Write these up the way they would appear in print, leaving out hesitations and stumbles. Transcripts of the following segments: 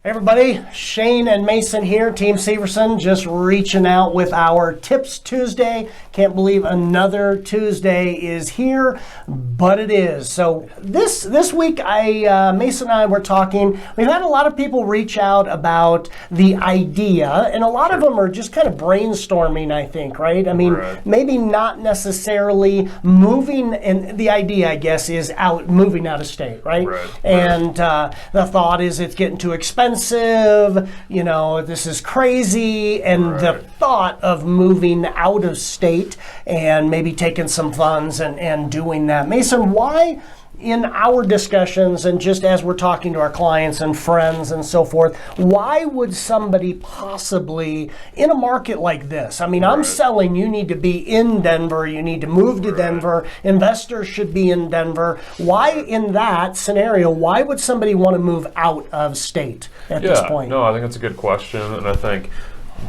Hey everybody, Shane and Mason here, Team Severson, just reaching out with our Tips Tuesday. Can't believe another Tuesday is here, but it is. So this week, Mason and I were talking. We've had a lot of people reach out about the idea, and a lot of them are just kind of brainstorming, I think, right? I mean, maybe not necessarily moving, and the idea, I guess, is moving out of state, right? And the thought is it's getting too expensive. This is crazy, and the thought of moving out of state and maybe taking some funds and doing that. Mason, why in our discussions and just as we're talking to our clients and friends and so forth, why would somebody possibly in a market like this? I mean, I'm selling, you need to be in Denver, you need to move to Denver, investors should be in Denver. Why in that scenario, why would somebody want to move out of state at this point? No, I think that's a good question, and I think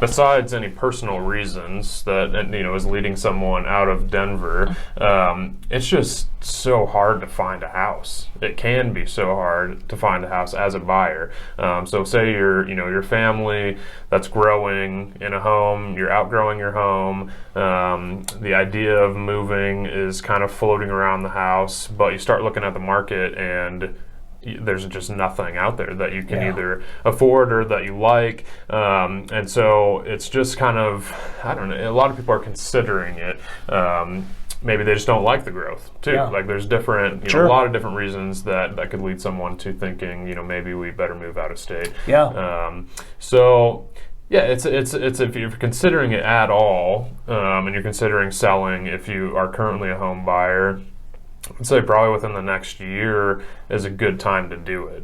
besides any personal reasons that is leading someone out of Denver, it's just so hard to find a house. It can be so hard to find a house as a buyer. So say your family that's growing in a home, you're outgrowing your home. The idea of moving is kind of floating around the house, but you start looking at the market and there's just nothing out there that you can either afford or that you like. And so it's just kind of, I don't know, a lot of people are considering it. Maybe they just don't like the growth too. Like there's different, a lot of different reasons that could lead someone to thinking, maybe we better move out of state. It's if you're considering it at all, and you're considering selling, if you are currently a home buyer, I'd say probably within the next year is a good time to do it.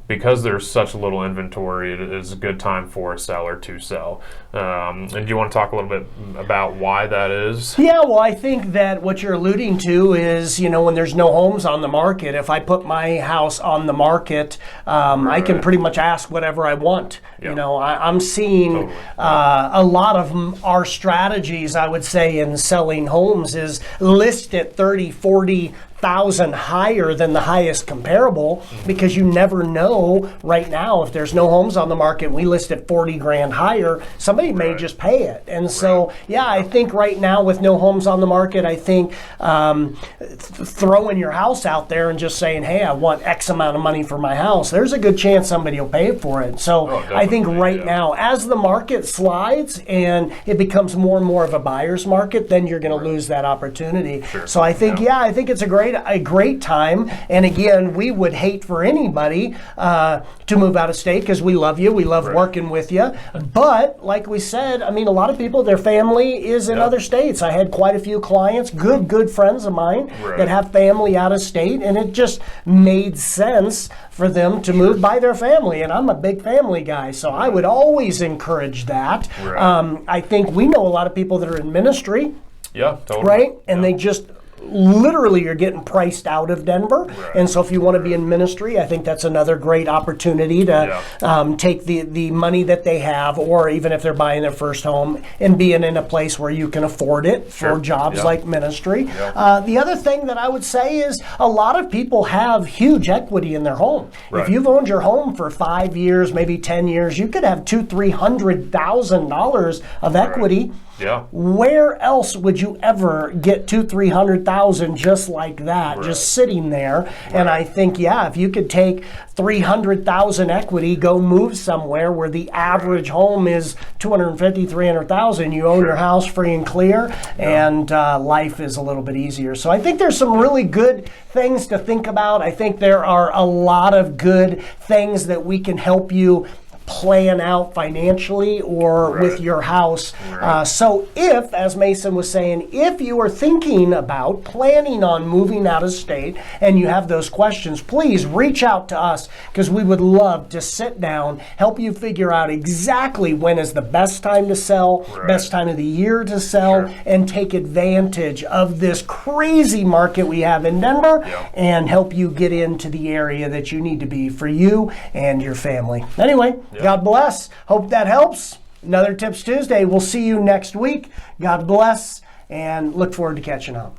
Because there's such little inventory, it is a good time for a seller to sell. And do you want to talk a little bit about why that is? Yeah, well, I think that what you're alluding to is, when there's no homes on the market, if I put my house on the market, I can pretty much ask whatever I want. I'm seeing a lot of our strategies, I would say, in selling homes is list at 30, 40,000 higher than the highest comparable, because you never know right now if there's no homes on the market, we list at 40 grand higher, somebody may just pay it. And so I think right now with no homes on the market, I think throwing your house out there and just saying, hey, I want X amount of money for my house, there's a good chance somebody will pay for it. So I think right now, as the market slides and it becomes more and more of a buyer's market, then you're going to lose that opportunity. So I think I think it's a great time. And again, we would hate for anybody to move out of state, because we love you, we love working with you. But like we said, I mean, a lot of people, their family is in other states. I had quite a few clients, good friends of mine that have family out of state, and it just made sense for them to move by their family. And I'm a big family guy, so I would always encourage that. I think we know a lot of people that are in ministry. And they just literally are getting priced out of Denver. And so if you want to be in ministry, I think that's another great opportunity to take the money that they have, or even if they're buying their first home, and being in a place where you can afford it for jobs like ministry. The other thing that I would say is a lot of people have huge equity in their home. If you've owned your home for 5 years, maybe 10 years, you could have $200,000-$300,000 of equity. Where else would you ever get $200,000-$300,000 just like that, just sitting there? And I think, if you could take $300,000 equity, go move somewhere where the average home is $250,000-$300,000, you own your house free and clear, and life is a little bit easier. So I think there's some really good things to think about. I think there are a lot of good things that we can help you plan out financially or with your house. So if, as Mason was saying, if you are thinking about planning on moving out of state and you have those questions, please reach out to us, because we would love to sit down, help you figure out exactly when is the best time to sell, best time of the year to sell, and take advantage of this crazy market we have in Denver, and help you get into the area that you need to be for you and your family. Anyway, God bless. Hope that helps. Another Tips Tuesday. We'll see you next week. God bless, and look forward to catching up.